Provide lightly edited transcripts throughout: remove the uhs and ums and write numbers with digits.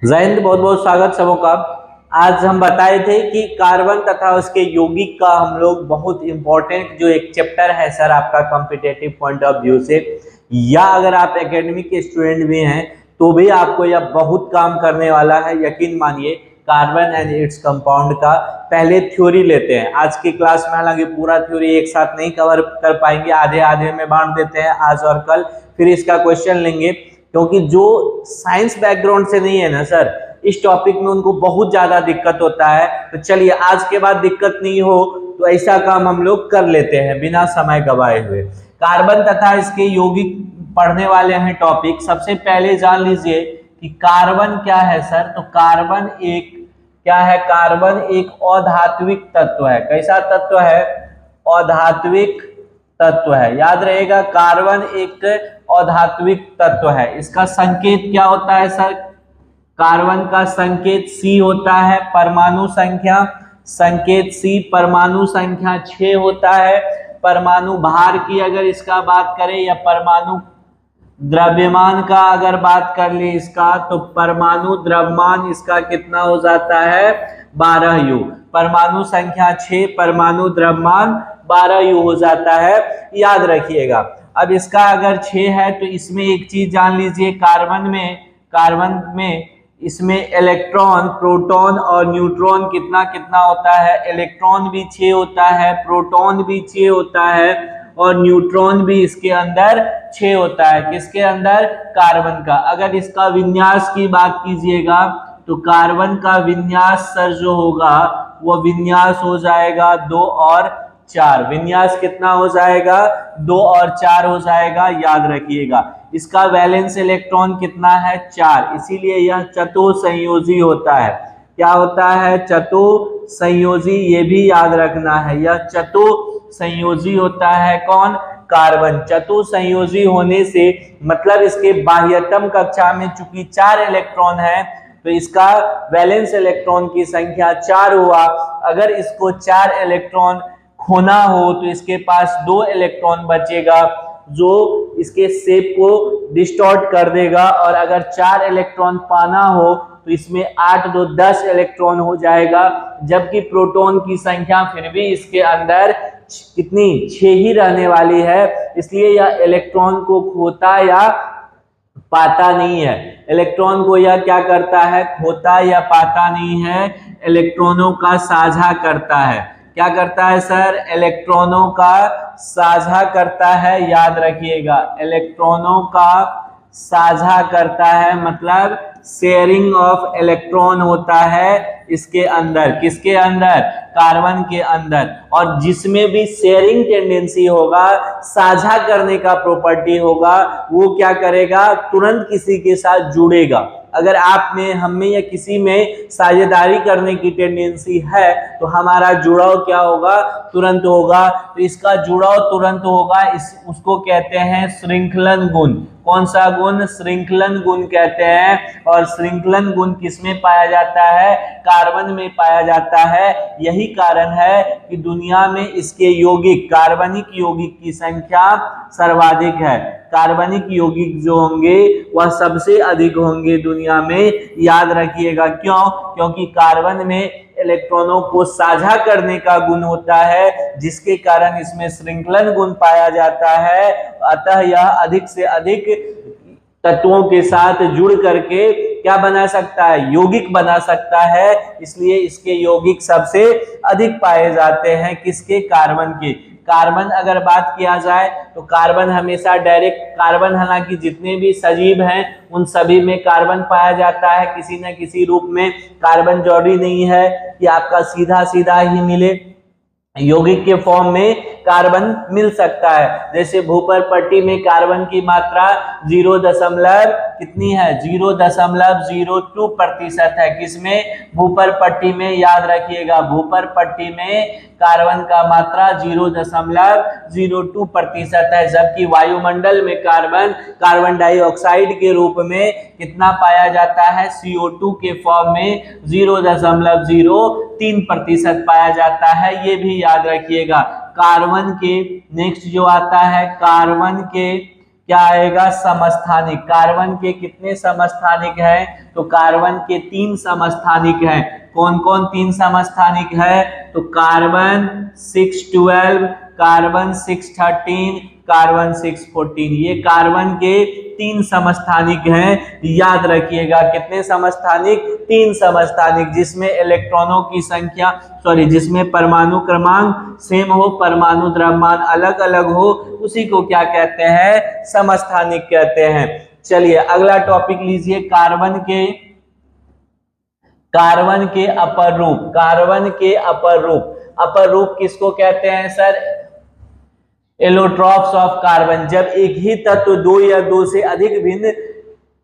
जय हिंद। बहुत बहुत स्वागत सबों का। आज हम बताए थे कि कार्बन तथा उसके यौगिक का हम लोग बहुत इंपॉर्टेंट जो एक चैप्टर है सर आपका कॉम्पिटिटिव पॉइंट ऑफ व्यू से, या अगर आप एकेडमिक के स्टूडेंट भी हैं तो भी आपको यह बहुत काम करने वाला है। यकीन मानिए, कार्बन एंड इट्स कंपाउंड का पहले थ्योरी लेते हैं। आज की क्लास में हालांकि पूरा थ्योरी एक साथ नहीं कवर कर पाएंगे, आधे आधे में बांट देते हैं आज और कल, फिर इसका क्वेश्चन लेंगे। क्योंकि जो साइंस बैकग्राउंड से नहीं है ना सर, इस टॉपिक में उनको बहुत ज्यादा दिक्कत होता है। तो चलिए, आज के बाद दिक्कत नहीं हो तो ऐसा काम हम लोग कर लेते हैं बिना समय गवाए हुए। कार्बन तथा इसके यौगिक पढ़ने वाले हैं टॉपिक। सबसे पहले जान लीजिए कि कार्बन क्या है सर। तो कार्बन एक क्या है? कार्बन एक अधात्विक तत्व है। कैसा तत्व है? अधात्विक तत्व है। याद रहेगा, कार्बन एक अधात्विक तत्व है। इसका संकेत क्या होता है सर? कार्बन का संकेत C होता है, परमाणु संख्या संकेत C, परमाणु संख्या 6 होता है। परमाणु भार की अगर इसका बात करें या परमाणु द्रव्यमान का अगर बात कर ले इसका, तो परमाणु द्रव्यमान इसका कितना हो जाता है? 12 U। परमाणु संख्या 6, परमाणु द्रव्यमान 12 U हो जाता है, याद रखिएगा। अब इसका अगर 6 है तो इसमें एक चीज जान लीजिए, कार्बन में इसमें इलेक्ट्रॉन, प्रोटॉन और न्यूट्रॉन कितना कितना होता है? इलेक्ट्रॉन भी 6 होता है, प्रोटॉन भी 6 होता है और न्यूट्रॉन भी इसके अंदर 6 होता है। किसके अंदर? कार्बन का। अगर इसका विन्यास की बात कीजिएगा तो कार्बन का विन्यास सर जो होगा वो विन्यास हो जाएगा 2 और 4। विन्यास कितना हो जाएगा? 2 और 4 हो जाएगा, याद रखिएगा। इसका वैलेंस इलेक्ट्रॉन कितना है? 4। इसीलिए यह चतुसंयोजी होता है। क्या होता है? चतुसंयोजी। ये भी याद रखना है, यह चतुसंयोजी होता है। कौन? कार्बन। चतुसंयोजी होने से मतलब इसके बाह्यतम कक्षा में चूंकि 4 इलेक्ट्रॉन है तो इसका वैलेंस इलेक्ट्रॉन की संख्या 4 हुआ। अगर इसको 4 इलेक्ट्रॉन खोना हो तो इसके पास 2 इलेक्ट्रॉन बचेगा जो इसके शेप को डिस्टॉर्ट कर देगा। और अगर 4 इलेक्ट्रॉन पाना हो तो इसमें 8 2 10 इलेक्ट्रॉन हो जाएगा। जबकि प्रोटॉन की संख्या फिर भी इसके अंदर कितनी? 6 ही रहने वाली है। इसलिए यह इलेक्ट्रॉन को खोता या पाता नहीं है। इलेक्ट्रॉन को यह क्या करता है? खोता या पाता नहीं है, इलेक्ट्रॉनों का साझा करता है। क्या करता है सर? इलेक्ट्रॉनों का साझा करता है, याद रखिएगा। इलेक्ट्रॉनों का साझा करता है, मतलब शेयरिंग ऑफ इलेक्ट्रॉन होता है इसके अंदर। किसके अंदर? कार्बन के अंदर। और जिसमें भी शेयरिंग टेंडेंसी होगा, साझा करने का प्रॉपर्टी होगा, वो क्या करेगा? तुरंत किसी के साथ जुड़ेगा। अगर आप में, हम में या किसी में साझेदारी करने की टेंडेंसी है तो हमारा जुड़ाव क्या होगा? तुरंत होगा। तो इसका जुड़ाव तुरंत होगा, उसको कहते हैं श्रृंखलन गुण। कौन सा गुण? श्रृंखलन गुण कहते हैं। और श्रृंखलन गुण किसमें पाया जाता है? कार्बन में पाया जाता है। यही कारण है कि दुनिया में इसके यौगिक, कार्बनिक यौगिक की संख्या सर्वाधिक है। कार्बनिक यौगिक जो होंगे वह सबसे अधिक होंगे दुनिया में, याद रखिएगा। क्यों? क्योंकि कार्बन में इलेक्ट्रॉनों को साझा करने का गुण होता है, जिसके कारण इसमें श्रृंखलन गुण पाया जाता है। अतः यह अधिक से अधिक तत्वों के साथ जुड़ करके क्या बना सकता है? यौगिक बना सकता है। इसलिए इसके यौगिक सबसे अधिक पाए जाते हैं। किसके? कार्बन के। कार्बन अगर बात किया जाए तो कार्बन हमेशा डायरेक्ट, कार्बन हालांकि जितने भी सजीव हैं उन सभी में कार्बन पाया जाता है किसी न किसी रूप में। कार्बन जरूरी नहीं है कि आपका सीधा सीधा ही मिले, यौगिक के फॉर्म में कार्बन मिल सकता है। जैसे भूपर पट्टी में कार्बन की मात्रा 0 कितनी है? 0.02% है। किसमें? भूपर पट्टी में। याद रखिएगा, भूपर पट्टी में कार्बन का मात्रा 0.02% है। जबकि वायुमंडल में कार्बन डाइऑक्साइड के रूप में कितना पाया जाता है? CO2 के फॉर्म में 0.03% पाया जाता है। ये भी याद रखिएगा। कार्बन के नेक्स्ट जो आता है, कार्बन के क्या आएगा, समस्थानिक। कार्बन के कितने समस्थानिक हैं, तो कार्बन के 3 समस्थानिक हैं। कौन कौन 3 समस्थानिक है, तो कार्बन 612, कार्बन 613, कार्बन 614, ये कार्बन के 3 समस्थानिक हैं। याद रखिएगा कितने समस्थानिक, 3 समस्थानिक, जिसमें इलेक्ट्रॉनों की संख्या जिसमें परमाणु क्रमांक सेम हो, परमाणु द्रव्यमान अलग अलग हो, उसी को क्या कहते हैं, समस्थानिक कहते हैं। चलिए अगला टॉपिक लीजिए, कार्बन के अपर रूप। कार्बन के अपर रूप किसको कहते हैं सर, एलोट्रॉप्स ऑफ कार्बन। जब एक ही तत्व 2 या 2 से अधिक भिन्न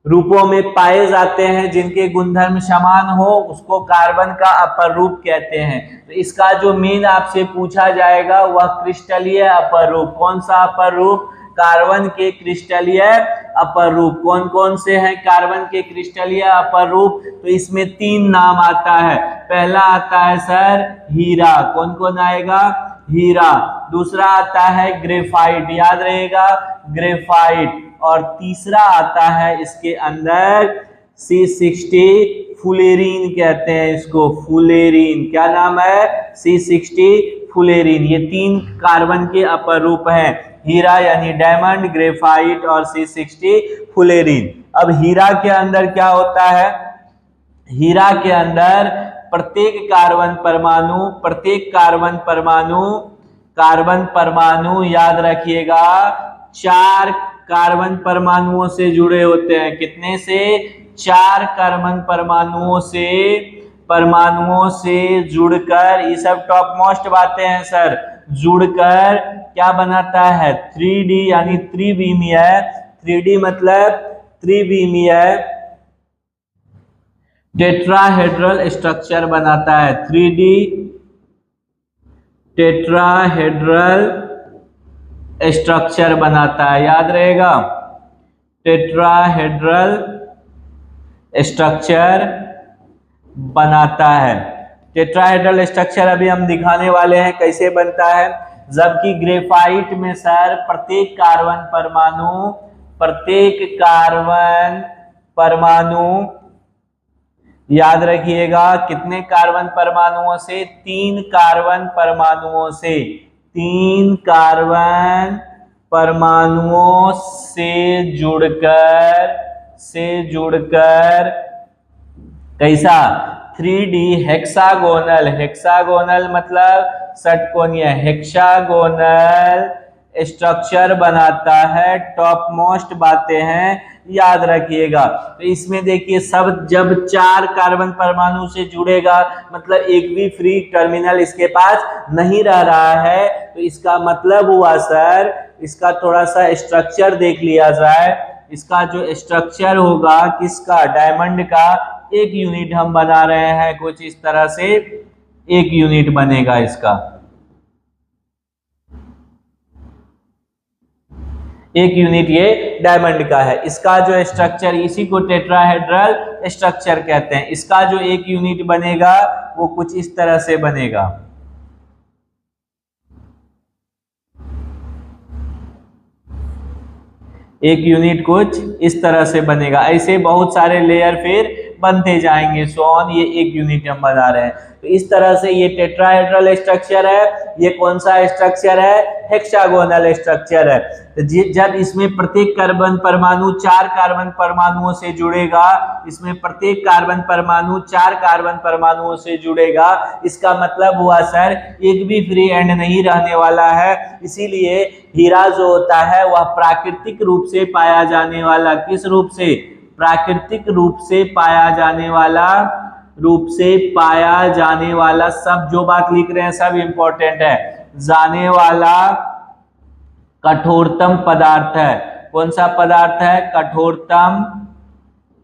रूपों में पाए जाते हैं जिनके गुणधर्म समान हो, उसको कार्बन का अपर रूप कहते हैं। तो इसका जो मेन आपसे पूछा जाएगा वह क्रिस्टलीय अपर रूप। कौन सा अपर रूप, कार्बन के क्रिस्टलीय अपर रूप। कौन कौन से हैं कार्बन के क्रिस्टलीय अपर रूप, तो इसमें 3 नाम आता है। पहला आता है सर हीरा, कौन कौन आएगा, हीरा। दूसरा आता है ग्रेफाइट, याद रहेगा ग्रेफाइट। और तीसरा आता है इसके अंदर C60 फुलेरीन कहते हैं इसको, फुलेरीन। क्या नाम है, C60 फुलेरीन। ये 3 कार्बन के अपर रूप हैं, हीरा यानी डायमंड, ग्रेफाइट और C60 फुलेरीन। अब हीरा के अंदर क्या होता है, हीरा के अंदर प्रत्येक कार्बन परमाणु याद रखिएगा 4 कार्बन परमाणुओं से जुड़े होते हैं। कितने से, 4 कार्बन परमाणुओं से जुड़कर, ये सब टॉप मोस्ट बातें हैं सर, जुड़कर क्या बनाता है, 3D यानी त्रिविमीय। 3D मतलब त्रिविमीय टेट्राहेड्रल स्ट्रक्चर बनाता है। 3D टेट्राहेड्रल स्ट्रक्चर बनाता है, याद रहेगा, टेट्राहेड्रल स्ट्रक्चर बनाता है। टेट्राहेड्रल स्ट्रक्चर अभी हम दिखाने वाले हैं कैसे बनता है। जबकि ग्रेफाइट में सर प्रत्येक कार्बन परमाणु याद रखिएगा कितने कार्बन परमाणुओं से, 3 कार्बन परमाणुओं से, 3 कार्बन परमाणुओं से जुड़कर कैसा, 3D हेक्सागोनल मतलब षटकोणीय, हेक्सागोनल स्ट्रक्चर बनाता है। टॉप मोस्ट बातें हैं, याद रखिएगा। तो इसमें देखिए सब जब 4 कार्बन परमाणु से जुड़ेगा मतलब एक भी फ्री टर्मिनल इसके पास नहीं रह रहा है, तो इसका मतलब हुआ सर, इसका थोड़ा सा स्ट्रक्चर देख लिया जाए। इसका जो स्ट्रक्चर होगा किसका, डायमंड का, 1 यूनिट हम बना रहे हैं, कुछ इस तरह से 1 यूनिट बनेगा इसका, 1 यूनिट ये डायमंड का है। इसका जो स्ट्रक्चर, इसी को टेट्राहेड्रल स्ट्रक्चर कहते हैं। इसका जो 1 यूनिट बनेगा वो कुछ इस तरह से बनेगा। एक यूनिट कुछ इस तरह से बनेगा। ऐसे बहुत सारे लेयर फिर बनते जाएंगे, सो ऑन। ये 1 यूनिट हम बना रहे हैं, तो इस तरह से ये टेट्राहेड्रल स्ट्रक्चर है। ये कौन सा स्ट्रक्चर है, हेक्सागोनल स्ट्रक्चर है। तो जब इसमें प्रत्येक कार्बन परमाणु 4 कार्बन परमाणुओं से जुड़ेगा, इसमें प्रत्येक कार्बन परमाणु 4 कार्बन परमाणुओं से जुड़ेगा, इसका मतलब हुआ सर एक भी फ्री एंड नहीं रहने वाला है। इसीलिए हीरा जो होता है वह प्राकृतिक रूप से पाया जाने वाला, किस रूप से, प्राकृतिक रूप से पाया जाने वाला, सब जो बात लिख रहे हैं सब इंपॉर्टेंट है, जाने वाला कठोरतम पदार्थ है। कौन सा पदार्थ है, कठोरतम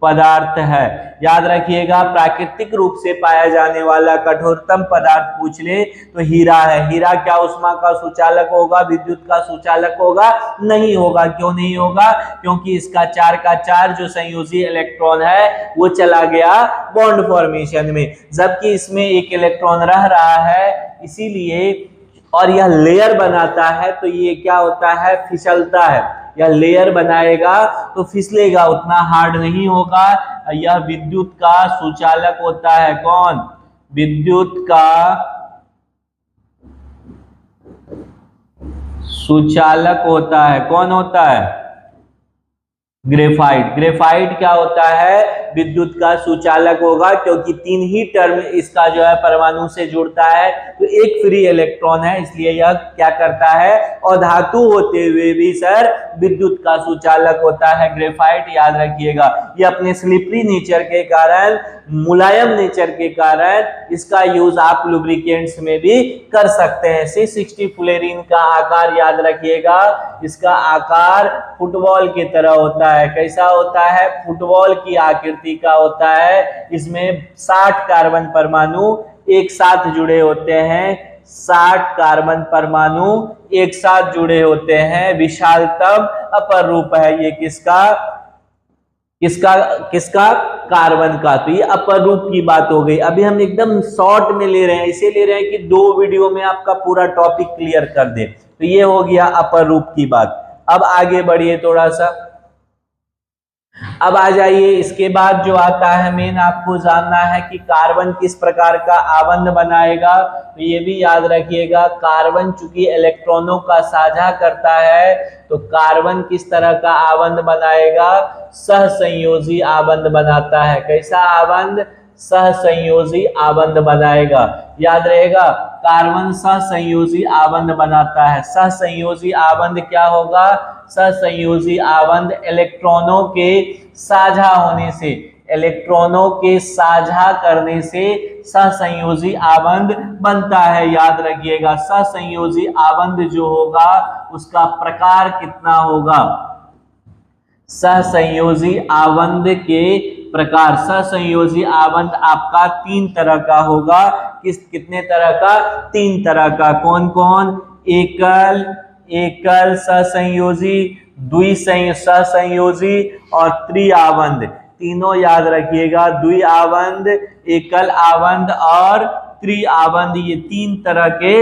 पदार्थ है। याद रखिएगा प्राकृतिक रूप से पाया जाने वाला कठोरतम पदार्थ पूछ ले तो हीरा है। हीरा क्या ऊष्मा का सुचालक होगा, विद्युत का सुचालक होगा, नहीं होगा। क्यों नहीं होगा, क्योंकि इसका 4 का 4 जो संयोजी इलेक्ट्रॉन है वो चला गया बॉन्ड फॉर्मेशन में, जबकि इसमें 1 इलेक्ट्रॉन रह रहा है, इसीलिए, और यह लेयर बनाता है तो ये क्या होता है, फिसलता है। या लेयर बनाएगा तो फिसलेगा, उतना हार्ड नहीं होगा। यह विद्युत का सुचालक होता है। कौन? विद्युत का सुचालक होता है। कौन होता है? ग्रेफाइट। ग्रेफाइट क्या होता है? विद्युत का सुचालक होगा, क्योंकि 3 ही टर्म इसका जो है परमाणु से जुड़ता है, तो एक फ्री इलेक्ट्रॉन है, इसलिए यह क्या करता है? और धातु होते हुए भी सर विद्युत का सुचालक होता है ग्रेफाइट, याद रखिएगा। ये अपने स्लिपरी नेचर के कारण, मुलायम नेचर के कारण इसका यूज आप लुब्रिकेंट्स में भी कर सकते हैं। C60 फुलेरिन का आकार याद रखिएगा, इसका आकार फुटबॉल की तरह होता है। कैसा होता है? फुटबॉल की आकृति का होता है। इसमें 60 कार्बन परमाणु एक साथ जुड़े होते हैं। 60 कार्बन परमाणु एक साथ जुड़े होते हैं। विशालतम अपर रूप है ये किसका? किसका? कार्बन का। तो ये अपर रूप की बात हो गई। अभी हम एकदम शॉर्ट में ले रहे हैं, इसे ले रहे हैं कि 2 वीडियो में आपका पूरा टॉपिक क्लियर कर दे। तो ये हो गया अपर रूप की बात। अब आगे बढ़िए थोड़ा सा, अब आ जाइए। इसके बाद जो आता है मेन आपको जानना है कि कार्बन किस प्रकार का आबंध बनाएगा। तो ये भी याद रखिएगा, कार्बन चूंकि इलेक्ट्रॉनों का साझा करता है, तो कार्बन किस तरह का आबंध बनाएगा? सहसंयोजी आबंध बनाता है। कैसा आबंध? सहसंयोजी आबंध बनाएगा। याद रहेगा, कार्बन सहसंयोजी आबंध बनाता है। सहसंयोजी आबंध क्या होगा? सहसंयोजी आबंध इलेक्ट्रॉनों के साझा होने से, इलेक्ट्रॉनों के साझा करने से सहसंयोजी आबंध बनता है। याद रखिएगा, सहसंयोजी आबंध जो होगा उसका प्रकार कितना होगा? सहसंयोजी आबंध के प्रकार, सहसंयोजी आबंध आपका 3 तरह का होगा। कितने तरह का? 3 तरह का। कौन कौन? एकल सहसंयोजी, द्विसहसंयोजी और त्रिआबंध। तीनों याद रखिएगा, द्विआबंध, एकल आबंध और त्रिआबंध। ये 3 तरह के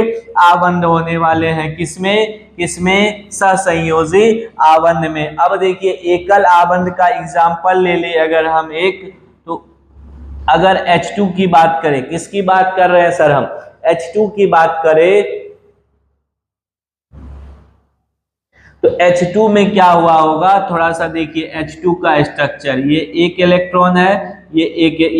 आबंध होने वाले हैं। किसमें? सहसंयोजी आबंध में। अब देखिए, एकल आबंध का एग्जांपल ले ले अगर हम एक, तो अगर H2 की बात करें, किसकी बात कर रहे हैं सर हम? H2 की बात करें तो H2 में क्या हुआ होगा? थोड़ा सा देखिए H2 का स्ट्रक्चर। ये एक इलेक्ट्रॉन है, ये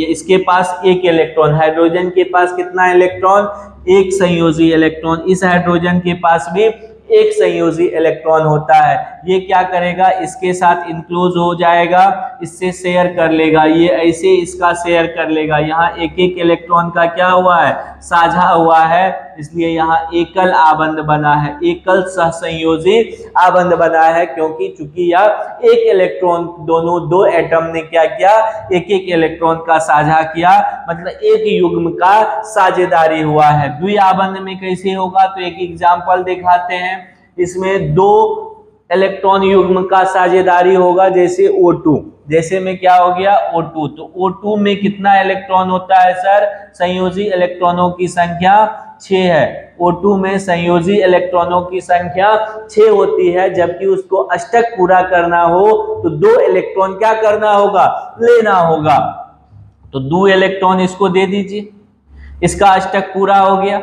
इसके पास एक इलेक्ट्रॉन। हाइड्रोजन के पास कितना इलेक्ट्रॉन? एक संयोजी इलेक्ट्रॉन। इस हाइड्रोजन के पास भी एक संयोजी इलेक्ट्रॉन होता है। ये क्या करेगा? इसके साथ इनक्लोज हो जाएगा, इससे शेयर कर लेगा, ये ऐसे इसका शेयर कर लेगा। यहाँ एक एक इलेक्ट्रॉन का क्या हुआ है? साझा हुआ है, इसलिए यहाँ एकल आबंध बना है, एकल सहसंयोजी आबंध बना है। क्योंकि चूंकि यह एक इलेक्ट्रॉन, दोनों 2 एटम ने क्या किया? एक एक इलेक्ट्रॉन का साझा किया, मतलब एक युग्म का साझेदारी हुआ है। द्विआबंध में कैसे होगा? तो एक एग्जांपल दिखाते हैं। इसमें 2 इलेक्ट्रॉन युग्म का साझेदारी होगा, जैसे O2। जैसे में क्या हो गया? O2। तो O2 में कितना इलेक्ट्रॉन होता है सर? संयोजी इलेक्ट्रॉनों की संख्या 6 है। O2 में संयोजी इलेक्ट्रॉनों की संख्या 6 होती है, जबकि उसको अष्टक पूरा करना हो तो 2 इलेक्ट्रॉन क्या करना होगा? लेना होगा। तो 2 इलेक्ट्रॉन इसको दे दीजिए, इसका अष्टक पूरा हो गया।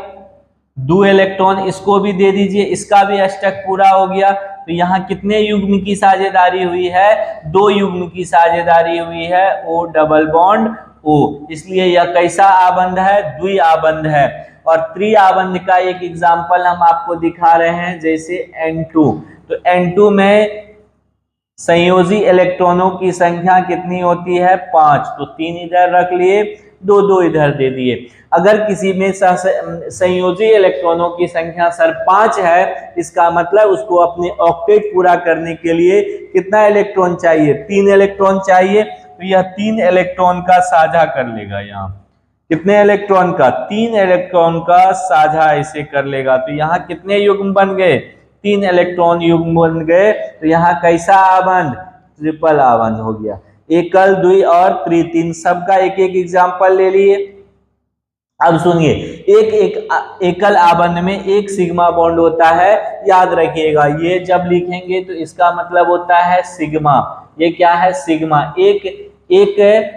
2 इलेक्ट्रॉन इसको भी दे दीजिए, इसका भी अष्टक पूरा हो गया। तो यहाँ कितने युग्म की साझेदारी हुई है? 2 युग्म की साझेदारी हुई है, O डबल बॉन्ड O। इसलिए यह कैसा आबंध है? द्विआबंध है। और त्रिआबंध का एक एग्जांपल हम आपको दिखा रहे हैं, जैसे N2। तो N2 में संयोजी इलेक्ट्रॉनों की संख्या कितनी होती है? 5। तो 3 इधर रख लिए, 2 इधर दे दिए। अगर किसी में संयोजी इलेक्ट्रॉनों की संख्या सर 5 है, इसका मतलब उसको अपने ऑक्टेट पूरा करने के लिए कितना इलेक्ट्रॉन चाहिए? 3 इलेक्ट्रॉन चाहिए। तो यह 3 इलेक्ट्रॉन का साझा कर लेगा। यहाँ कितने इलेक्ट्रॉन का? 3 इलेक्ट्रॉन का साझा इसे कर लेगा। तो यहाँ कितने युग्म बन गए? 3 इलेक्ट्रॉन युग्म बन गए। तो यहाँ कैसा आबंध? ट्रिपल आबंध हो गया। एकल, द्वि और त्रि, 3 सबका एक एक एग्जांपल ले लिए। अब सुनिए, एक एकल आबंध में एक सिग्मा बॉन्ड होता है, याद रखिएगा। ये जब लिखेंगे तो इसका मतलब होता है सिग्मा। ये क्या है? सिग्मा। एक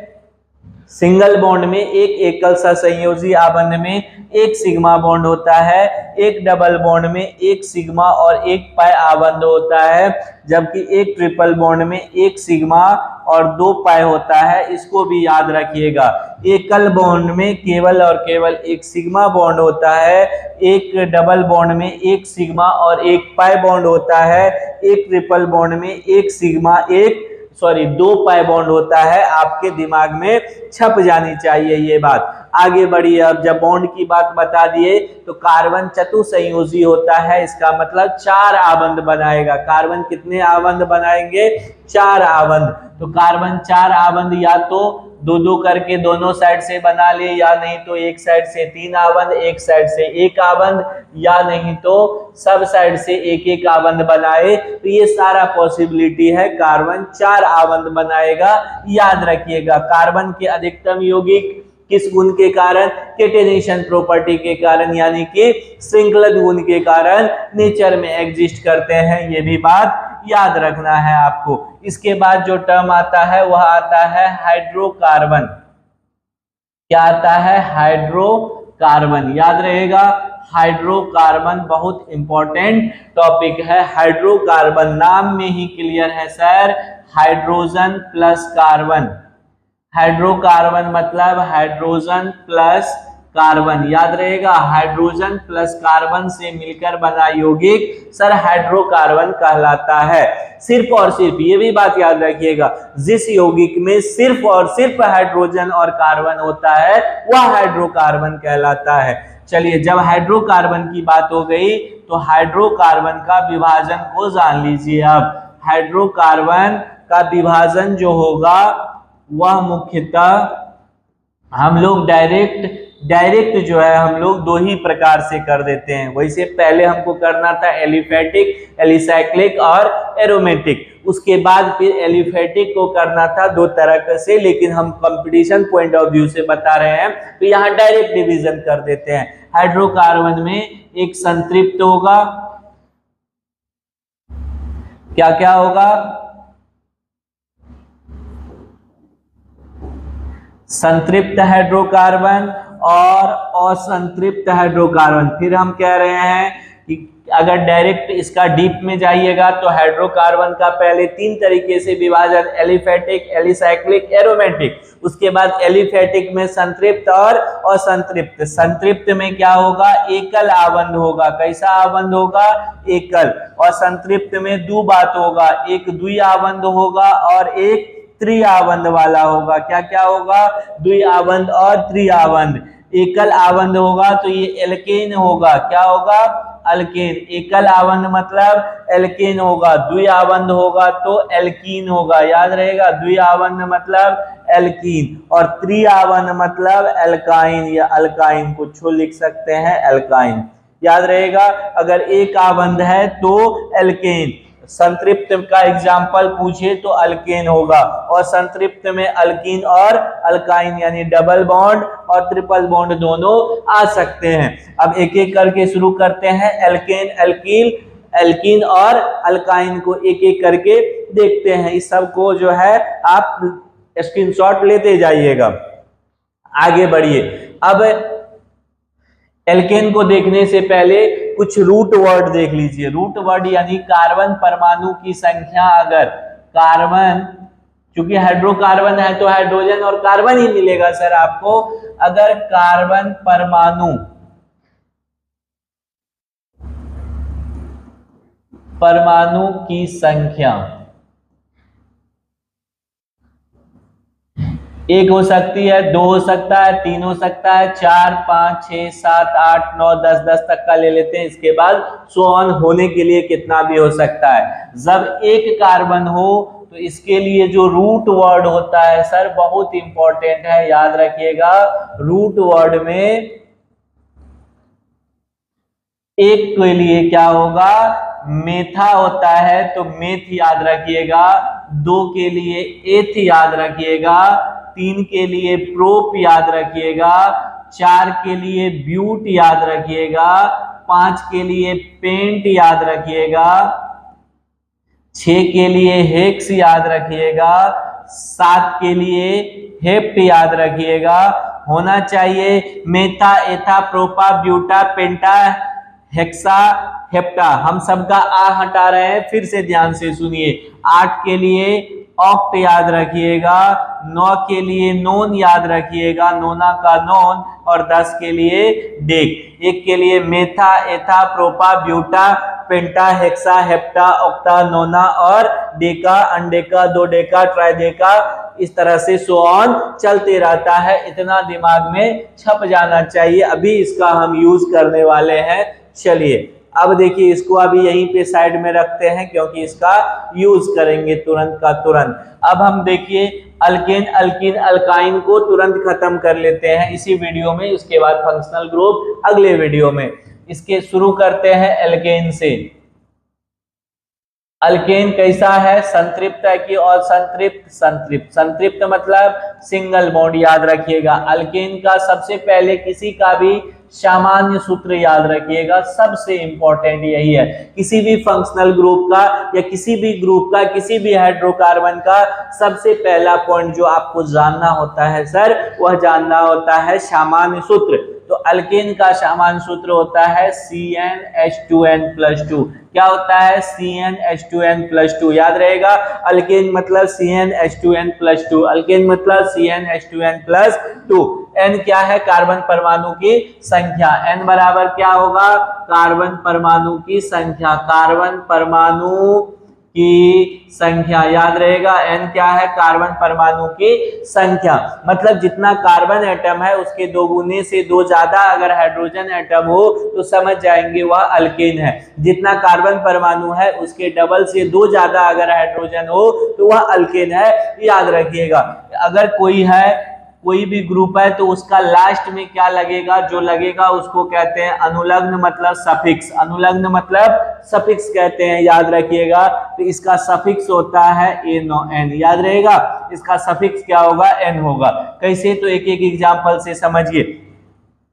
सिंगल बॉन्ड में, एक एकल सहसंयोजी आबंध में एक सिग्मा बॉन्ड होता है, एक डबल बॉन्ड में एक सिग्मा और एक पाई आबंध होता है, जबकि एक ट्रिपल बॉन्ड में एक सिग्मा और 2 पाई होता है। इसको भी याद रखिएगा। एकल बॉन्ड में केवल और केवल एक सिग्मा बॉन्ड होता है, एक डबल बॉन्ड में एक सिग्मा और एक पाई बॉन्ड होता है, एक ट्रिपल बॉन्ड में एक सिग्मा 2 पाई बॉन्ड होता है। आपके दिमाग में छप जानी चाहिए ये बात। आगे बढ़िए। अब जब बॉन्ड की बात बता दिए तो कार्बन चतुसंयोजी होता है, इसका मतलब 4 आबंध बनाएगा। कार्बन कितने आबंध बनाएंगे? 4 आबंध। तो कार्बन 4 आबंध या तो 2-2 करके दोनों साइड से बना ले, या नहीं तो एक साइड से 3 आबंध, एक साइड से 1 आबंध, या नहीं तो सब साइड से 1-1 आबंध बनाए। तो ये सारा पॉसिबिलिटी है। कार्बन 4 आबंध बनाएगा। याद रखिएगा, कार्बन के अधिकतम यौगिक किस गुण के कारण? केटेनेशन प्रॉपर्टी के कारण, यानी कि श्रृंखलित गुण के कारण नेचर में एग्जिस्ट करते हैं। ये भी बात याद रखना है आपको। इसके बाद जो टर्म आता है वह आता है हाइड्रोकार्बन। क्या आता है? हाइड्रोकार्बन। याद रहेगा, हाइड्रोकार्बन बहुत इंपॉर्टेंट टॉपिक है। हाइड्रोकार्बन नाम में ही क्लियर है sir, hydrogen plus carbon. Hydrocarbon मतलब हाइड्रोजन प्लस कार्बन। याद रहेगा, हाइड्रोजन प्लस कार्बन से मिलकर बना यौगिक सर हाइड्रोकार्बन कहलाता है। सिर्फ और सिर्फ, ये भी बात याद रखिएगा, जिस यौगिक में सिर्फ और सिर्फ हाइड्रोजन और कार्बन होता है वह हाइड्रोकार्बन कहलाता है। चलिए, जब हाइड्रोकार्बन की बात हो गई तो हाइड्रोकार्बन का विभाजन को जान लीजिए। अब हाइड्रोकार्बन का विभाजन जो होगा वह मुख्यतः हम लोग डायरेक्ट जो है हम लोग 2 ही प्रकार से कर देते हैं। वैसे पहले हमको करना था एलिफेटिक, एलिसाइक्लिक और एरोमेटिक। उसके बाद फिर एलिफेटिक को करना था 2 तरह से, लेकिन हम कंपटीशन पॉइंट ऑफ व्यू से बता रहे हैं तो यहाँ डायरेक्ट डिवीजन कर देते हैं। हाइड्रोकार्बन में एक संतृप्त होगा। क्या क्या होगा? संतृप्त हाइड्रोकार्बन और असंतृप्त हाइड्रोकार्बन। फिर हम कह रहे हैं कि अगर डायरेक्ट इसका डीप में जाइएगा तो हाइड्रोकार्बन का पहले 3 तरीके से विभाजन, एलिफेटिक, एलिसाइक्लिक, एरोमेटिक। उसके बाद एलिफेटिक में संतृप्त और असंतृप्त। संतृप्त में क्या होगा? एकल आबंध होगा। कैसा आबंध होगा? एकल। और संतृप्त में 2 बात होगा, एक द्वि आबंध होगा और एक त्रिआबंध वाला होगा। क्या क्या होगा? द्विआबंध और त्रिआबंध। एकल आबंध होगा तो ये एल्केन होगा। क्या होगा? अल्केन। एकल आबंध मतलब एल्केन होगा, द्विआबंध होगा तो एल्कीन होगा। याद रहेगा, द्विआबंध मतलब एल्कीन और त्रिआबंध मतलब एल्काइन या अल्काइन, कुछ लिख सकते हैं एल्काइन। याद रहेगा, अगर एक आबंध है तो एल्केन। संतृप्त का एग्जाम्पल पूछे तो अल्केन होगा, और संतृप्त में अल्कीन और अल्काइन यानी डबल बॉन्ड और ट्रिपल बॉन्ड दोनों आ सकते हैं। अब एक एक करके शुरू करते हैं। एल्केन, एल्कील, एल्कीन और अल्काइन को एक एक करके देखते हैं। इस सब को जो है आप स्क्रीनशॉट लेते जाइएगा। आगे बढ़िए। अब एल्केन को देखने से पहले कुछ रूट वर्ड देख लीजिए। रूट वर्ड यानी कार्बन परमाणु की संख्या। अगर कार्बन, चूंकि हाइड्रोकार्बन है तो हाइड्रोजन और कार्बन ही मिलेगा सर आपको। अगर कार्बन परमाणु की संख्या 1 हो सकती है, 2 हो सकता है, 3 हो सकता है, 4, 5, 6, 7, 8, 9, 10 तक का ले लेते हैं। इसके बाद सो ऑन होने के लिए कितना भी हो सकता है। जब एक कार्बन हो तो इसके लिए जो रूट वर्ड होता है सर बहुत इंपॉर्टेंट है, याद रखिएगा। रूट वर्ड में एक के लिए क्या होगा? मेथा होता है तो मेथ याद रखिएगा। 2 के लिए एथ याद रखिएगा। 3 के लिए प्रोप याद रखिएगा। 4 के लिए ब्यूट याद रखिएगा, 5 के लिए पेंट याद रखिएगा, 6 के लिए हेक्स याद रखिएगा, 7 के लिए हेप्ट याद रखिएगा। होना चाहिए मेथा, एथा, प्रोपा, ब्यूटा, पेंटा, हेक्सा, हेप्टा। हम सबका आ हटा रहे हैं, फिर से ध्यान से सुनिए। 8 के लिए ऑक्ट याद रखिएगा, 9 के लिए नोन याद रखिएगा, नोना का नोन, और 10 के लिए डेक। 1 के लिए मेथा, एथा, प्रोपा, ब्यूटा, पेंटा, हेक्सा, हेप्टा, ऑक्टा, नोना और डेका, अनडेका, दो डेका, ट्राइडेका, इस तरह से सो ऑन चलते रहता है। इतना दिमाग में छप जाना चाहिए। अभी इसका हम यूज करने वाले हैं। चलिए अब देखिए, इसको अभी यहीं पे साइड में रखते हैं क्योंकि इसका यूज करेंगे तुरंत का तुरंत। अब हम देखिए अल्केन, अल्कीन, अल्काइन को तुरंत खत्म कर लेते हैं इसी वीडियो में। उसके बाद फंक्शनल ग्रुप अगले वीडियो में। इसके शुरू करते हैं एल्केन से। अल्केन कैसा है? संतृप्त है कि असंतृप्त? संतृप्त। संतृप्त मतलब सिंगल बॉन्ड याद रखिएगा। अल्केन का सबसे पहले किसी का भी सामान्य सूत्र याद रखिएगा, सबसे इंपॉर्टेंट यही है। किसी भी फंक्शनल ग्रुप का या किसी भी ग्रुप का, किसी भी हाइड्रोकार्बन का सबसे पहला पॉइंट जो आपको जानना होता है सर, वह जानना होता है सामान्य सूत्र। तो अल्केन का सामान्य सूत्र होता है CnH2n+2। क्या होता है? CnH2n+2 याद रहेगा। अल्केन मतलब CnH2n+2, अल्केन मतलब CnH2n+2। n क्या है? कार्बन परमाणु की संख्या। n बराबर क्या होगा? कार्बन परमाणु की संख्या, कार्बन परमाणु की संख्या याद रहेगा। n क्या है? कार्बन परमाणु की संख्या। मतलब जितना कार्बन एटम है उसके 2 गुने से 2 ज्यादा अगर हाइड्रोजन एटम हो तो समझ जाएंगे वह अल्केन है। जितना कार्बन परमाणु है उसके डबल से 2 ज्यादा अगर हाइड्रोजन हो तो वह अल्केन है, याद रखिएगा। अगर कोई भी ग्रुप है तो उसका लास्ट में क्या लगेगा? जो लगेगा उसको कहते हैं अनुलग्न, मतलब सफिक्स। अनुलग्न मतलब सफिक्स कहते हैं, याद रखिएगा। तो इसका सफिक्स होता है n, याद रहेगा। इसका सफिक्स क्या होगा? n होगा। कैसे? तो एक एक एग्जांपल से समझिए।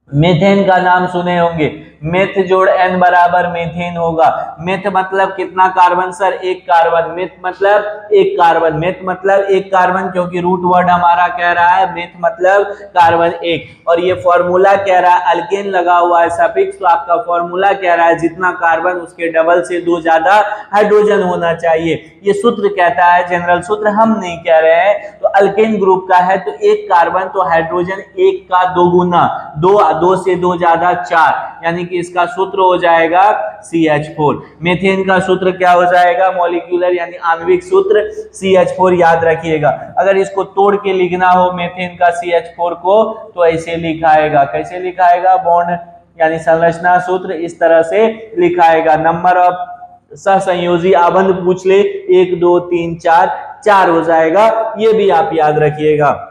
मेथेन का नाम सुने होंगे, मेथ जोड़ n बराबर मेथेन होगा। मेथ मतलब कितना कार्बन सर? 1 कार्बन। मेथ मतलब 1 कार्बन। मेथ मतलब 1 कार्बन, क्योंकि रूट वर्ड हमारा कह रहा है मेथ मतलब कार्बन 1। और ये फॉर्मूला कह रहा है अल्केन लगा हुआ है सफिक्स, तो आपका फॉर्मूला कह रहा है जितना कार्बन उसके डबल से 2 ज्यादा हाइड्रोजन होना चाहिए। ये सूत्र कहता है, जनरल सूत्र हम नहीं कह रहे हैं। तो अल्केन ग्रुप का है तो 1 कार्बन, तो हाइड्रोजन 1 का 2 गुना, 2 से 2 ज्यादा 4, यानी कि इसका सूत्र हो जाएगा CH4। मेथेन का सूत्र क्या हो जाएगा? मॉलिक्यूलर यानी आणविक सूत्र CH4 याद रखिएगा। अगर इसको तोड़ के लिखना हो मेथेन का CH4 को तो ऐसे लिखाएगा। कैसे लिखाएगा? बॉन्ड यानी संरचना सूत्र इस तरह से लिखाएगा। नंबर ऑफ सहसंयोजी आबंध पूछ ले, 1 2 3 4 हो जाएगा। ये भी आप याद रखिएगा।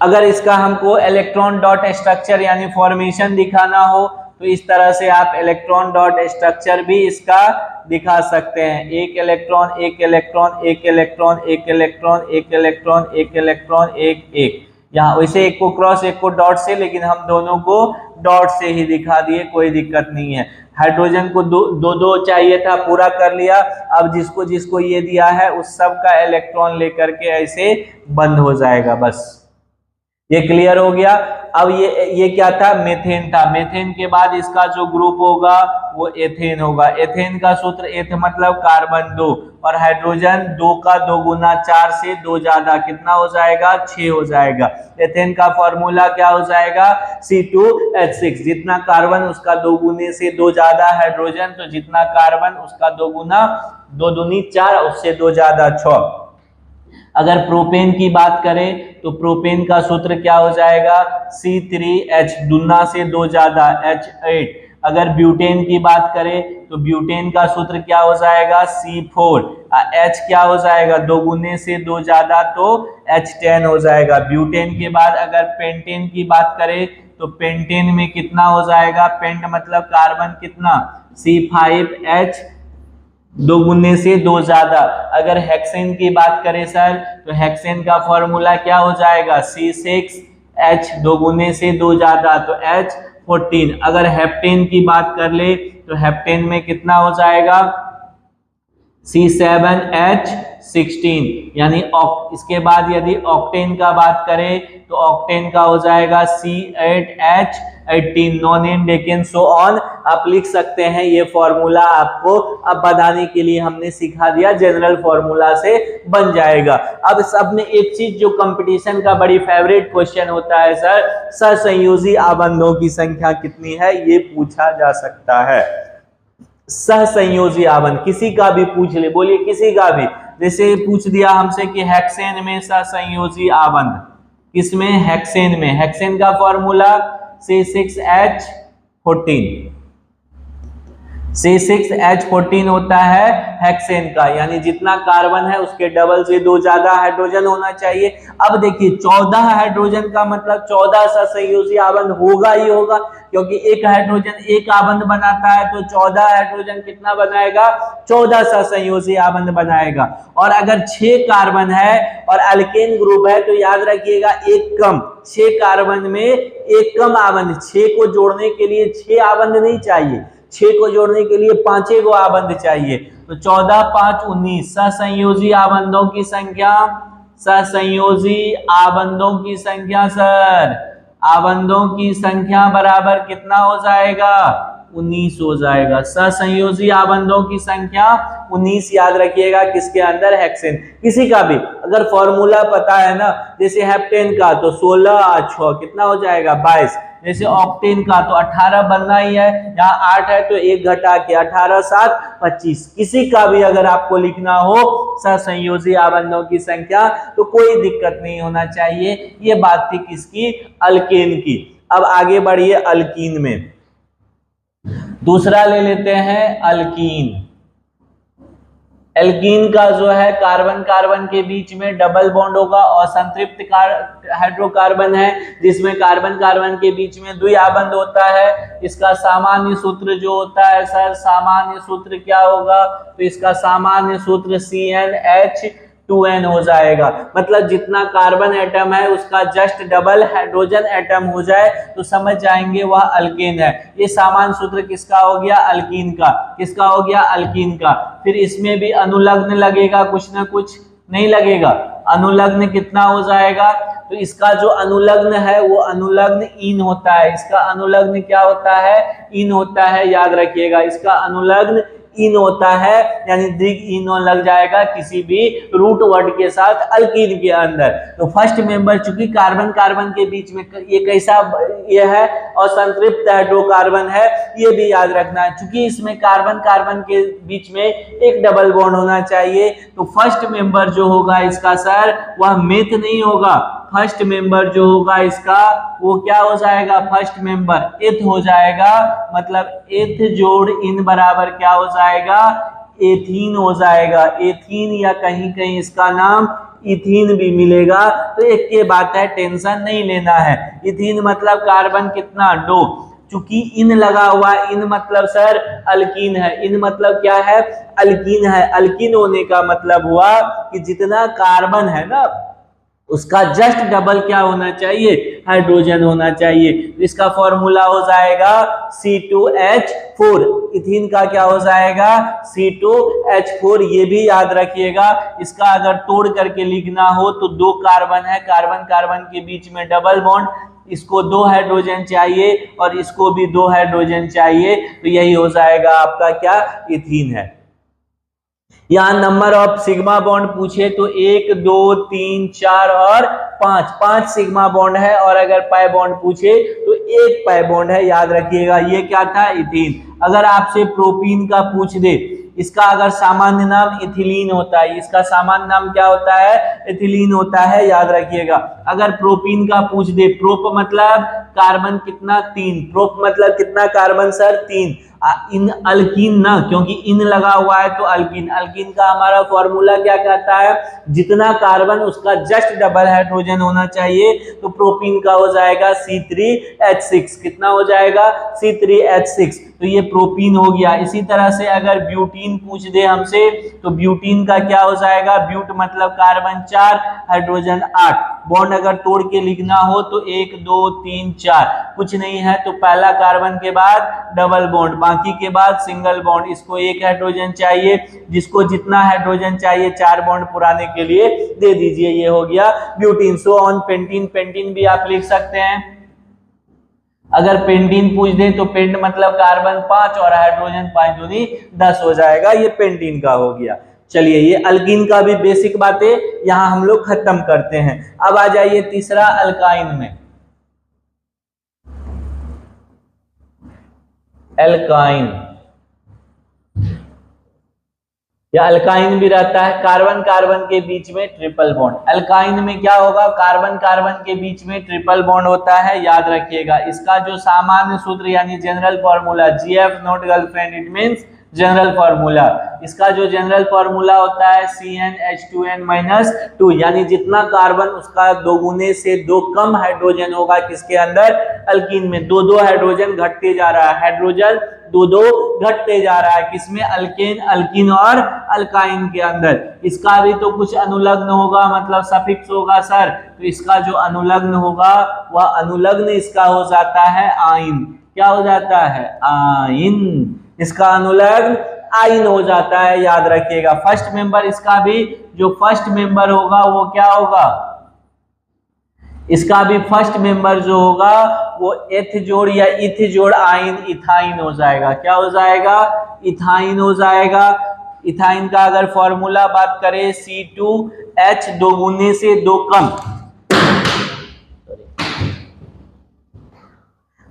अगर इसका हमको इलेक्ट्रॉन डॉट स्ट्रक्चर यानी फॉर्मेशन दिखाना हो तो इस तरह से आप इलेक्ट्रॉन डॉट स्ट्रक्चर भी इसका दिखा सकते हैं। 1 electron, 1 electron, 1 electron, 1 electron, 1 electron, 1 electron, 1 यहाँ वैसे एक को क्रॉस एक को डॉट से, लेकिन हम दोनों को डॉट से ही दिखा दिए, कोई दिक्कत नहीं है। हाइड्रोजन को दो चाहिए था, पूरा कर लिया। अब जिसको जिसको ये दिया है उस सब का इलेक्ट्रॉन लेकर के ऐसे बंद हो जाएगा। बस ये क्लियर हो गया। अब ये क्या था? मेथेन था। मेथेन के बाद इसका जो ग्रुप होगा वो एथेन होगा। एथेन का सूत्र एथ मतलब कार्बन 2 और हाइड्रोजन 2 का 2 गुना, 4 से 2 ज्यादा, कितना हो जाएगा? 6 हो जाएगा। एथेन का फॉर्मूला क्या हो जाएगा? C2H6। जितना कार्बन उसका 2 गुने से 2 ज्यादा हाइड्रोजन, तो जितना कार्बन उसका 2 गुना, 2 दूनी 4, उससे 2 ज्यादा 6। अगर प्रोपेन की बात करें तो प्रोपेन का सूत्र क्या हो जाएगा? C3H, दुना से 2 ज्यादा H8। अगर ब्यूटेन की बात करें तो ब्यूटेन का सूत्र क्या हो जाएगा? C4। H क्या हो जाएगा? 2 गुने से 2 ज्यादा तो H10 हो जाएगा। ब्यूटेन के बाद अगर पेंटेन की बात करें तो पेंटेन में कितना हो जाएगा? पेंट मतलब कार्बन कितना? C5H दो गुने से दो ज्यादा। अगर हेक्सेन की बात करें सर तो हेक्सेन का फॉर्मूला क्या हो जाएगा, C6H, दो गुने से दो ज्यादा तो H14। अगर हेप्टेन की बात कर ले तो हेप्टेन में कितना हो जाएगा, C7H16, यानी इसके बाद यदि ऑक्टेन का बात करें तो ऑक्टेन का हो जाएगा C8H18, non in decane so on. आप लिख सकते हैं, ये फॉर्मूला आपको अब बनाने के लिए हमने सिखा दिया, जनरल फॉर्मूला से बन जाएगा। अब सब में एक चीज जो कंपटीशन का बड़ी फेवरेट क्वेश्चन होता है सर, सहसंयोजी आबंधों की संख्या कितनी है, ये पूछा जा सकता है। सहसंयोजी आबंध किसी का भी पूछ ले, बोलिए किसी का भी, जैसे पूछ दिया हमसे कि हेक्सेन में सहसंयोजी आबंध, किसमें, हेक्सेन में, हेक्सेन का फॉर्मूला C6H14, C6H14 होता है हेक्सेन का, यानी जितना कार्बन है उसके डबल से दो ज्यादा हाइड्रोजन होना चाहिए। अब देखिए 14 हाइड्रोजन का मतलब 14 सहसंयोजी आबंध होगा ही होगा, क्योंकि एक हाइड्रोजन एक आबंध बनाता है तो 14 हाइड्रोजन कितना बनाएगा, 14 सहसंयोजी आबंध बनाएगा। और अगर 6 कार्बन है और अल्केन ग्रुप है तो याद रखिएगा एक कम, 6 कार्बन में एक कम आबंध, 6 को जोड़ने के लिए 6 आबंध नहीं चाहिए, 6 को जोड़ने के लिए 5 को आबंध चाहिए। तो 14 5 19, सहसंयोजी आबंधों की संख्या, सहसंयोजी आबंधों की संख्या सर, आबंधों की संख्या बराबर कितना हो जाएगा, 19 हो जाएगा। सहसंयोजी आबंधों की संख्या 19 याद रखिएगा, किसके अंदर, हेक्सेन। किसी का भी अगर फॉर्मूला पता है ना, जैसे हेप्टेन का तो 16 और 6 कितना हो जाएगा, 22। जैसे ऑक्टेन का तो 18 बनना ही है, यहाँ 8 है तो 1 घटा के 18 7 25। किसी का भी अगर आपको लिखना हो सहसंयोजी आबंधों की संख्या तो कोई दिक्कत नहीं होना चाहिए। ये बात थी किसकी, अल्केन की। अब आगे बढ़िए अल्कीन में, दूसरा ले लेते हैं अल्कीन। एल्कीन का जो है कार्बन कार्बन के बीच में डबल बॉन्ड होगा और संतृप्त हाइड्रोकार्बन है जिसमें कार्बन कार्बन के बीच में द्विआबंध होता है। इसका सामान्य सूत्र जो होता है सर, सामान्य सूत्र क्या होगा, तो इसका सामान्य सूत्र CnH2n हो जाएगा। मतलब जितना कार्बन एटम है उसका जस्ट डबल हाइड्रोजन एटम हो जाए तो समझ जाएंगे वह अल्केन है। ये सामान्य सूत्र किसका हो गया, अल्कीन का। किसका हो गया, अल्कीन का। फिर इसमें भी अनुलग्न लगेगा, कुछ ना कुछ नहीं लगेगा। अनुलग्न कितना हो जाएगा, तो इसका जो अनुलग्न है वो अनुलग्न इन होता है। इसका अनुलग्न क्या होता है, इन होता है, याद रखिएगा। इसका अनुलग्न इन होता है, यानी द्विग इनो लग जाएगा किसी भी रूट वर्ड के साथ अल्कीन के अंदर। तो फर्स्ट मेंबर चूंकि कार्बन कार्बन के बीच में ये कैसा ये है और संतृप्त हाइड्रोकार्बन है, ये भी याद रखना है। चूंकि इसमें कार्बन कार्बन के बीच में एक डबल बॉन्ड होना चाहिए, तो फर्स्ट मेंबर जो होगा इसका सर वह मेथ नहीं होगा। फर्स्ट मेंबर जो होगा इसका वो क्या हो जाएगा, फर्स्ट मेंबर एथ हो जाएगा। मतलब एथ जोड़ इन बराबर क्या हो जाएगा, एथीन हो जाएगा। एथीन या कहीं कहीं इसका नाम इथीन भी मिलेगा। तो एक के बात है, टेंशन नहीं लेना है। इथीन मतलब कार्बन कितना, 2। चूंकि इन लगा हुआ, इन मतलब सर अल्कीन है। इन मतलब क्या है, अल्कीन है। अल्कीन होने का मतलब हुआ कि जितना कार्बन है ना उसका जस्ट डबल क्या होना चाहिए, हाइड्रोजन होना चाहिए। इसका फॉर्मूला हो जाएगा C2H4। इथीन का क्या हो जाएगा, C2H4। ये भी याद रखिएगा। इसका अगर तोड़ करके लिखना हो तो 2 कार्बन है, कार्बन कार्बन के बीच में डबल बॉन्ड, इसको 2 हाइड्रोजन चाहिए और इसको भी 2 हाइड्रोजन चाहिए। तो यही हो जाएगा आपका क्या, इथीन है। यहाँ नंबर ऑफ सिग्मा बॉन्ड पूछे तो 1 2 3 4 और 5 सिग्मा बॉन्ड है। और अगर पाई बॉन्ड पूछे तो 1 पाई बॉन्ड है, याद रखिएगा। ये क्या था, इथीन। अगर आपसे प्रोपीन का पूछ दे, इसका अगर सामान्य नाम इथिलीन होता है, इसका सामान्य नाम क्या होता है, इथिलीन होता है, याद रखिएगा। अगर प्रोपीन का पूछ दे, प्रोप मतलब कार्बन कितना 3, प्रोप मतलब कितना कार्बन सर 3। इन अल्कीन ना, क्योंकि इन लगा हुआ है तो अल्कीन, अल्कीन का हमारा फॉर्मूला क्या कहता है, जितना कार्बन उसका जस्ट डबल हाइड्रोजन होना चाहिए, तो प्रोपीन का हो जाएगा C3H6, कितना हो जाएगा C3H6, तो ये प्रोपीन हो गया। इसी तरह से अगर ब्यूटीन पूछ दे हमसे तो ब्यूटीन का क्या हो जाएगा, ब्यूट मतलब कार्बन 4 हाइड्रोजन 8, बॉन्ड अगर तोड़ के लिखना हो तो 1 2 3 4, कुछ नहीं है तो पहला कार्बन के बाद डबल बॉन्ड, बाकी के बाद सिंगल बॉन्ड, इसको 1 हाइड्रोजन चाहिए, जिसको जितना हाइड्रोजन चाहिए 4 बॉन्ड पुराने के लिए दे दीजिए, ये हो गया butene. So on pentene, pentene भी आप लिख सकते हैं। अगर पेंटीन पूछ दे तो पेंट मतलब कार्बन 5 और हाइड्रोजन 5 दूनी 10 हो जाएगा, ये पेंटीन का हो गया। चलिए ये अल्कीन का भी बेसिक बातें यहां हम लोग खत्म करते हैं। अब आ जाइए तीसरा अल्काइन में। एल्काइन या अल्काइन भी रहता है, कार्बन कार्बन के बीच में ट्रिपल बॉन्ड। अल्काइन में क्या होगा, कार्बन कार्बन के बीच में ट्रिपल बॉन्ड होता है, याद रखिएगा। इसका जो सामान्य सूत्र यानी general formula, GF not girlfriend, it means general formula, इसका जो जनरल फॉर्मूला होता है CnH2n-2, यानी जितना कार्बन उसका दोगुने से 2 कम हाइड्रोजन होगा किसके अंदर, अल्कीन में। 2 हाइड्रोजन घटते जा रहा है, हाइड्रोजन 2 घटते जा रहा है, किसमें, अल्केन, अल्कीन और अल्काइन के अंदर। इसका भी तो कुछ अनुलग्न होगा, मतलब सफिक्स होगा सर, तो इसका जो अनुलग्न होगा वह अनुलग्न इसका हो जाता है आइन। क्या हो जाता है, आइन, इसका अनुलग्न आइन हो जाता है, याद रखिएगा। फर्स्ट मेंबर इसका भी जो फर्स्ट मेंबर होगा वो क्या होगा, इसका भी फर्स्ट मेंबर जो होगा वो एथ जोड़ या इथ जोड़ आइन, इथाइन हो जाएगा। क्या हो जाएगा, इथाइन हो जाएगा। इथाइन का अगर फॉर्मूला बात करें C2H, दोगुने से 2 कम,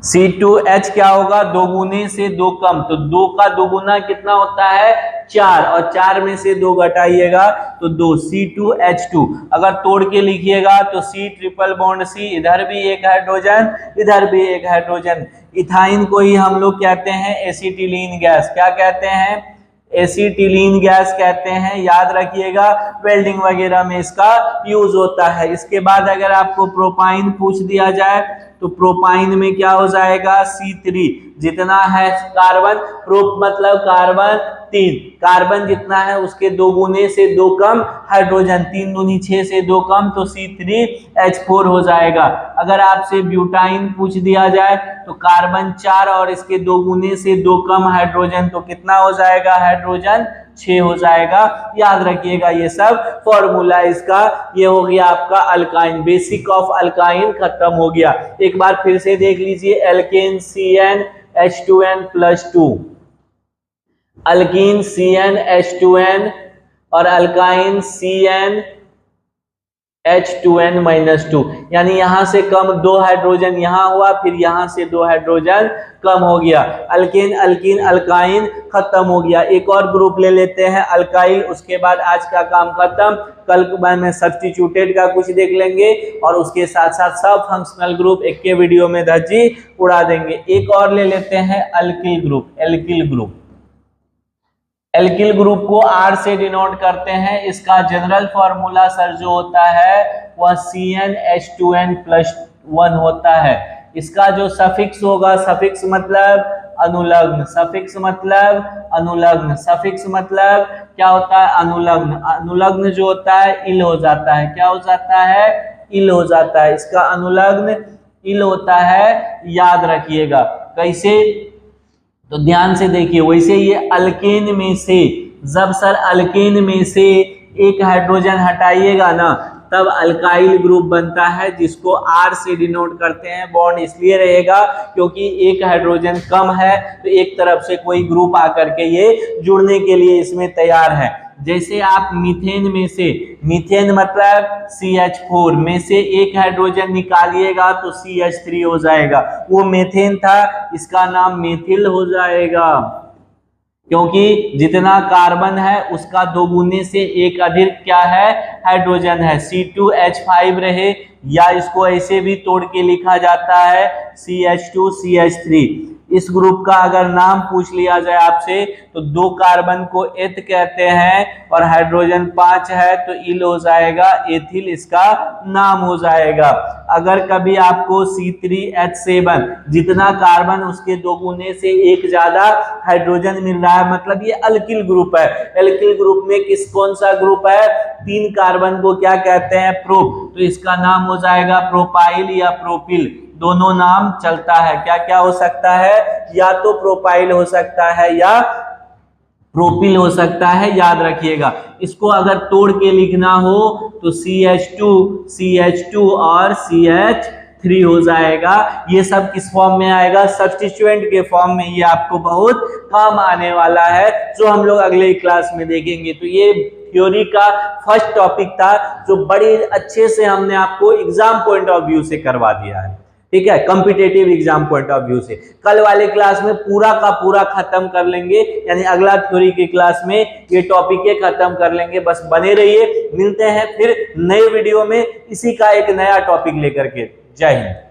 C2H क्या होगा, दोगुने से 2 कम, तो 2 का दोगुना कितना होता है 4, और 4 में से 2 घटाइएगा तो 2, C2H2। अगर तोड़ के लिखिएगा तो C ट्रिपल बॉन्ड C, इधर भी 1 हाइड्रोजन, इधर भी 1 हाइड्रोजन। इथाइन को ही हम लोग कहते हैं एसिटिलीन गैस। क्या कहते हैं, एसिटिलीन गैस कहते हैं, याद रखिएगा। वेल्डिंग वगैरह में इसका यूज होता है। इसके बाद अगर आपको प्रोपाइन पूछ दिया जाए तो प्रोपाइन में क्या हो जाएगा, C3, जितना है कार्बन, प्रोप मतलब कार्बन 3, कार्बन जितना है उसके दोगुने से 2 कम हाइड्रोजन, 3 दूनी 6 से 2 कम, तो C3H4 हो जाएगा। अगर आपसे ब्यूटाइन पूछ दिया जाए तो कार्बन 4 और इसके दोगुने से 2 कम हाइड्रोजन, तो कितना हो जाएगा, हाइड्रोजन 6 हो जाएगा। याद रखिएगा ये सब फॉर्मूला इसका। ये हो गया आपका अल्काइन, बेसिक ऑफ अल्काइन खत्म हो गया। एक बार फिर से देख लीजिए, एल्केन CnH2n+2, अल्कीन CnH2n और अल्काइन CnH2n-2, यानी यहां से कम 2 हाइड्रोजन यहां हुआ, फिर यहां से 2 हाइड्रोजन कम हो गया। अल्केन, अल्कीन, अल्काइन खत्म हो गया। एक और ग्रुप ले लेते हैं अल्काइल, उसके बाद आज का काम खत्म। कल में सब्स्टिट्यूटेड का कुछ देख लेंगे और उसके साथ साथ सब फंक्शनल ग्रुप एक के वीडियो में धज्जी उड़ा देंगे। एक और ले लेते हैं alkyl group, alkyl group. Alkyl group को R से डिनोट करते हैं। इसका जनरल फॉर्मूला सर जो होता है वह CnH2n+1 होता है। इसका जो सफिक्स होगा, सफिक्स मतलब अनुलग्न, सफिक्स मतलब अनुलग्न, सफिक्स मतलब क्या होता है, अनुलग्न। अनुलग्न जो होता है इल हो जाता है। क्या हो जाता है, इल हो जाता है। इसका अनुलग्न इल होता है, याद रखिएगा। कैसे, तो ध्यान से देखिए। वैसे ये अल्केन में से, जब सर अल्केन में से एक हाइड्रोजन हटाइएगा ना, तब अल्काइल ग्रुप बनता है, जिसको R से डिनोट करते हैं। बॉन्ड इसलिए रहेगा क्योंकि एक हाइड्रोजन कम है, तो एक तरफ से कोई ग्रुप आकर के ये जुड़ने के लिए इसमें तैयार है। जैसे आप मीथेन में से, मीथेन मतलब CH4 में से एक हाइड्रोजन निकालिएगा तो CH3 हो जाएगा। वो मीथेन था, इसका नाम मेथिल हो जाएगा। क्योंकि जितना कार्बन है उसका 2 गुने से 1 अधिक क्या है, हाइड्रोजन है। C2H5 रहे, या इसको ऐसे भी तोड़ के लिखा जाता है CH2CH3। इस ग्रुप का अगर नाम पूछ लिया जाए आपसे तो 2 कार्बन को एथ कहते हैं और हाइड्रोजन 5 है तो इल हो जाएगा, एथिल इसका नाम हो जाएगा। अगर कभी आपको C3H7 जितना कार्बन उसके 2 गुने से 1 ज्यादा हाइड्रोजन मिल रहा है, मतलब ये अल्किल ग्रुप है। अल्किल ग्रुप में कौन सा ग्रुप है, 3 कार्बन को क्या कहते हैं, प्रोप, तो इसका नाम हो जाएगा प्रोपाइल या प्रोपिल। दोनों नाम चलता है। क्या क्या हो सकता है, या तो प्रोपाइल हो सकता है या प्रोपिल हो सकता है, याद रखिएगा। इसको अगर तोड़ के लिखना हो तो CH2 CH2 और CH3 हो जाएगा। ये सब किस फॉर्म में आएगा, सब्स्टिट्यूएंट के फॉर्म में। ये आपको बहुत काम आने वाला है, जो हम लोग अगले क्लास में देखेंगे। तो ये थ्योरी का फर्स्ट टॉपिक था जो बड़े अच्छे से हमने आपको एग्जाम पॉइंट ऑफ व्यू से करवा दिया है, ठीक है, competitive exam point of view से। कल वाले क्लास में पूरा का पूरा खत्म कर लेंगे, यानी अगला थ्योरी की क्लास में ये टॉपिक खत्म कर लेंगे। बस बने रहिए, मिलते हैं फिर नए वीडियो में इसी का एक नया टॉपिक लेकर के। जय हिंद।